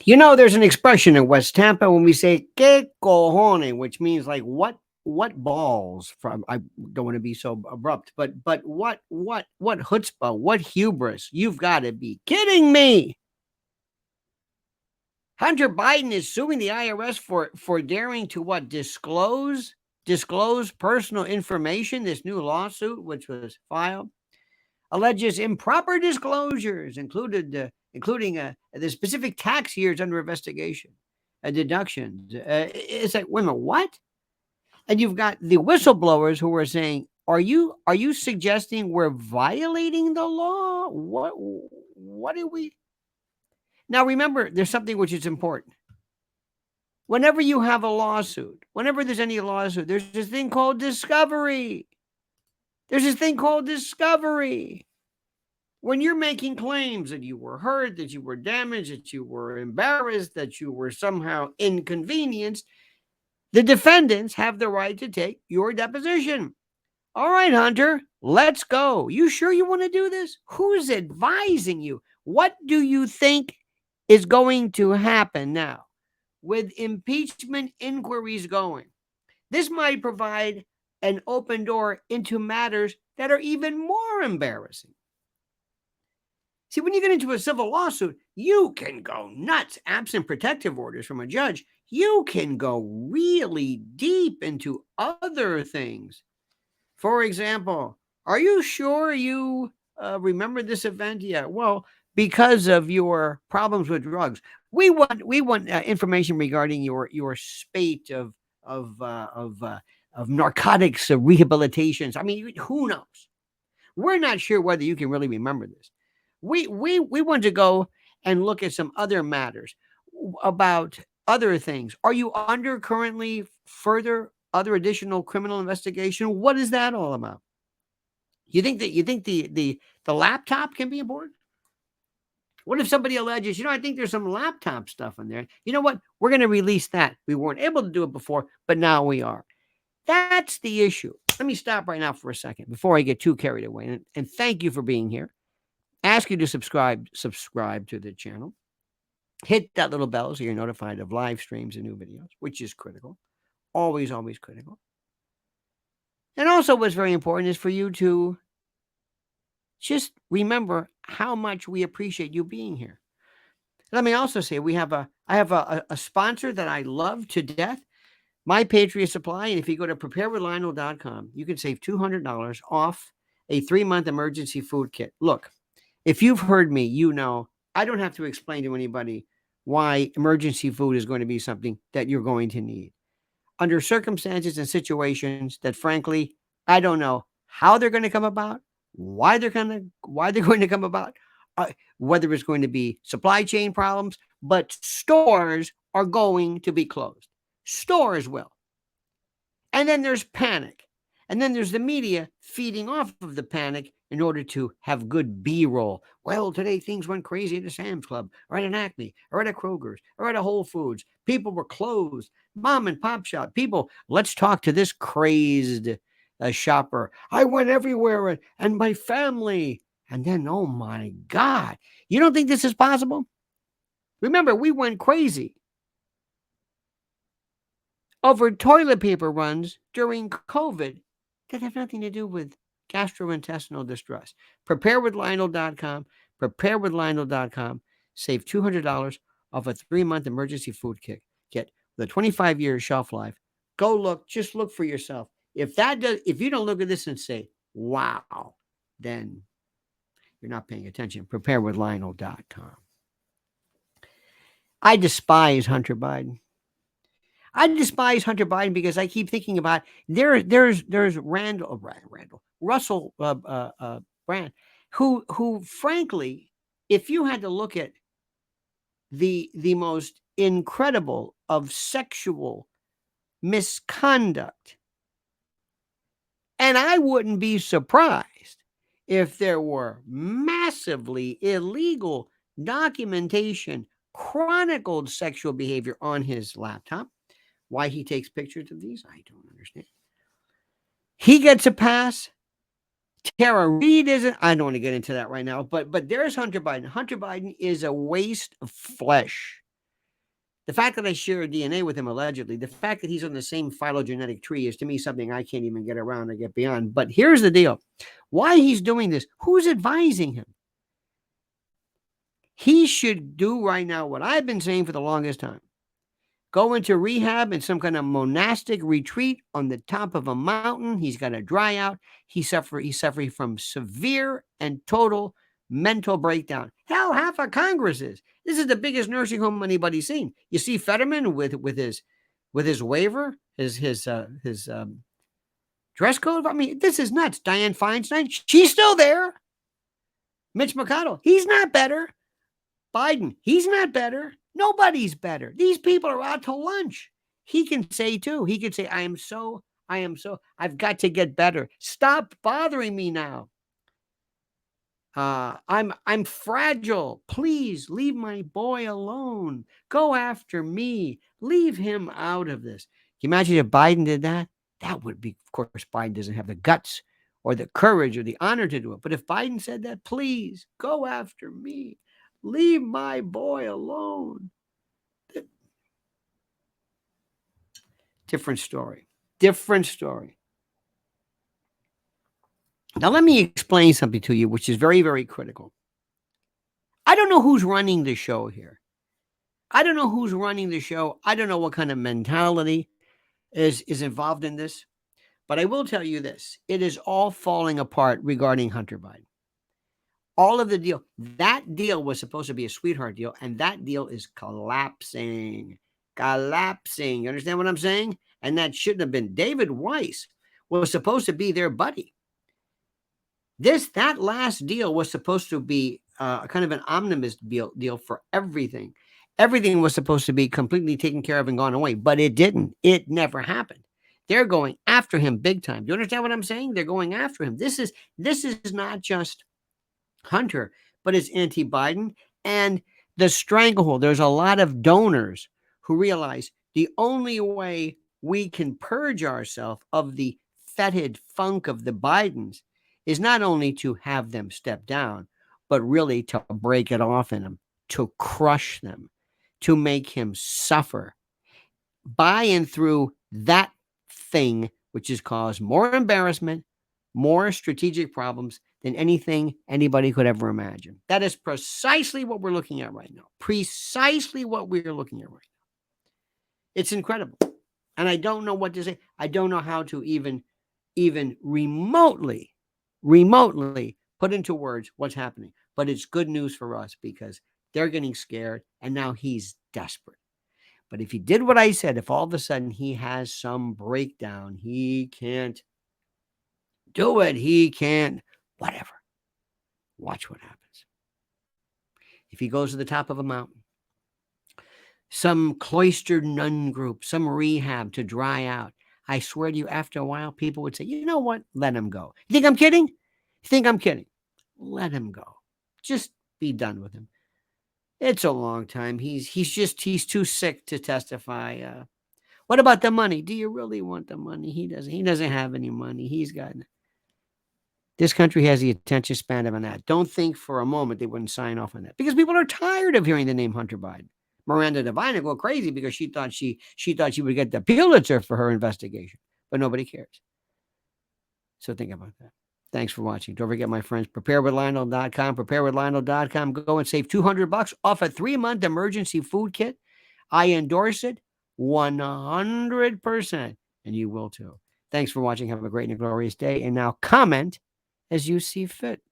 You know, there's an expression in West Tampa when we say "que cojones," which means like what balls. From I don't want to be so abrupt, but what chutzpah, what hubris? You've got to be kidding me! Hunter Biden is suing the IRS for daring to what disclose personal information. This new lawsuit, which was filed, alleges improper disclosures, including the specific tax years under investigation, deductions. It's like, wait a minute, what? And you've got the whistleblowers who are saying, are you suggesting we're violating the law? What do we? Now remember, there's something which is important. Whenever you have a lawsuit, whenever there's any lawsuit, there's this thing called discovery. There's this thing called discovery. When you're making claims that you were hurt, that you were damaged, that you were embarrassed, that you were somehow inconvenienced, the defendants have the right to take your deposition. All right, Hunter, let's go. You sure you want to do this? Who's advising you? What do you think is going to happen now with impeachment inquiries going? This might provide an open door into matters that are even more embarrassing. See, when you get into a civil lawsuit, you can go nuts. Absent protective orders from a judge, you can go really deep into other things. For example, are you sure you remember this event? Yeah, well, because of your problems with drugs, we want information regarding your spate of narcotics rehabilitations. I mean, who knows? We're not sure whether you can really remember this. We want to go and look at some other matters about other things. Are you under currently further other additional criminal investigation? What is that all about? You think the laptop can be important? What if somebody alleges, I think there's some laptop stuff in there. You know what? We're going to release that. We weren't able to do it before, but now we are. That's the issue. Let me stop right now for a second before I get too carried away. And thank you for being here. Ask you to subscribe to the channel. Hit that little bell so you're notified of live streams and new videos, which is critical. Always critical. And also what's very important is for you to just remember how much we appreciate you being here. Let me also say I have a sponsor that I love to death, My Patriot Supply. And if you go to preparewithlionel.com, you can save $200 off a 3-month emergency food kit. Look, if you've heard me, you know I don't have to explain to anybody why emergency food is going to be something that you're going to need. Under circumstances and situations that, frankly, I don't know how they're going to come about, why they're going to come about, whether it's going to be supply chain problems, but stores are going to be closed. Stores will. And then there's panic. And then there's the media feeding off of the panic in order to have good B-roll. Well, today things went crazy at a Sam's Club, or at an Acme, or at a Kroger's, or at a Whole Foods. People were closed. Mom and pop shop. People, let's talk to this crazed shopper. I went everywhere and my family. And then, oh my God. You don't think this is possible? Remember, we went crazy over toilet paper runs during COVID that have nothing to do with gastrointestinal distress. Preparewithlionel.com. Preparewithlionel.com. Save $200 off a 3-month emergency food kit with a 25-year shelf life. Go look. Just look for yourself. If you don't look at this and say, wow, then you're not paying attention. Preparewithlionel.com. I despise Hunter Biden. Because I keep thinking about there's Russell Brand, who frankly, if you had to look at the most incredible of sexual misconduct, and I wouldn't be surprised if there were massively illegal documentation, chronicled sexual behavior on his laptop. Why he takes pictures of these, I don't understand. He gets a pass. Tara Reid isn't. I don't want to get into that right now, but there's Hunter Biden. Hunter Biden is a waste of flesh. The fact that I share DNA with him allegedly, the fact that he's on the same phylogenetic tree is to me something I can't even get around or get beyond. But here's the deal. Why he's doing this, who's advising him? He should do right now what I've been saying for the longest time. Go into rehab in some kind of monastic retreat on the top of a mountain. He's got to dry out. He's suffering from severe and total mental breakdown. Hell, half of Congress is. This is the biggest nursing home anybody's seen. You see Fetterman with his waiver, his dress code. I mean, this is nuts. Dianne Feinstein, she's still there. Mitch McConnell, he's not better. Biden, he's not better. Nobody's better. These people are out to lunch. He can say too. He could say, I've got to get better. Stop bothering me now. I'm fragile. Please leave my boy alone. Go after me. Leave him out of this. Can you imagine if Biden did that? That would be, of course, Biden doesn't have the guts or the courage or the honor to do it. But if Biden said that, please go after me. Leave my boy alone. Different story. Different story. Now, let me explain something to you, which is very, very critical. I don't know who's running the show here. I don't know who's running the show. I don't know what kind of mentality is involved in this. But I will tell you this. It is all falling apart regarding Hunter Biden. All of the deal. That deal was supposed to be a sweetheart deal, and that deal is collapsing. Collapsing. You understand what I'm saying? And that shouldn't have been. David Weiss was supposed to be their buddy. That last deal was supposed to be kind of an omnibus deal for everything. Everything was supposed to be completely taken care of and gone away, but it didn't. It never happened. They're going after him big time. Do you understand what I'm saying? They're going after him. This is not just Hunter, but it's anti-Biden and the stranglehold. There's a lot of donors who realize the only way we can purge ourselves of the fetid funk of the Bidens is not only to have them step down, but really to break it off in them, to crush them, to make him suffer by and through that thing, which has caused more embarrassment, more strategic problems than anything anybody could ever imagine. That is precisely what we're looking at right now. Precisely what we're looking at right now. It's incredible. And I don't know what to say. I don't know how to even remotely put into words what's happening. But it's good news for us because they're getting scared and now he's desperate. But if he did what I said, if all of a sudden he has some breakdown, he can't do it, he can't, whatever. Watch what happens. If he goes to the top of a mountain, some cloistered nun group, some rehab to dry out, I swear to you, after a while, people would say, you know what? Let him go. You think I'm kidding? You think I'm kidding? Let him go. Just be done with him. It's a long time. He's too sick to testify. What about the money? Do you really want the money? He doesn't have any money. This country has the attention span of an gnat. Don't think for a moment they wouldn't sign off on that because people are tired of hearing the name Hunter Biden. Miranda Devine will go crazy because she thought she would get the Pulitzer for her investigation, but nobody cares. So think about that. Thanks for watching. Don't forget, my friends, preparewithlionel.com, preparewithlionel.com. Go and save $200 off a 3-month emergency food kit. I endorse it 100%, and you will too. Thanks for watching. Have a great and glorious day. And now comment as you see fit.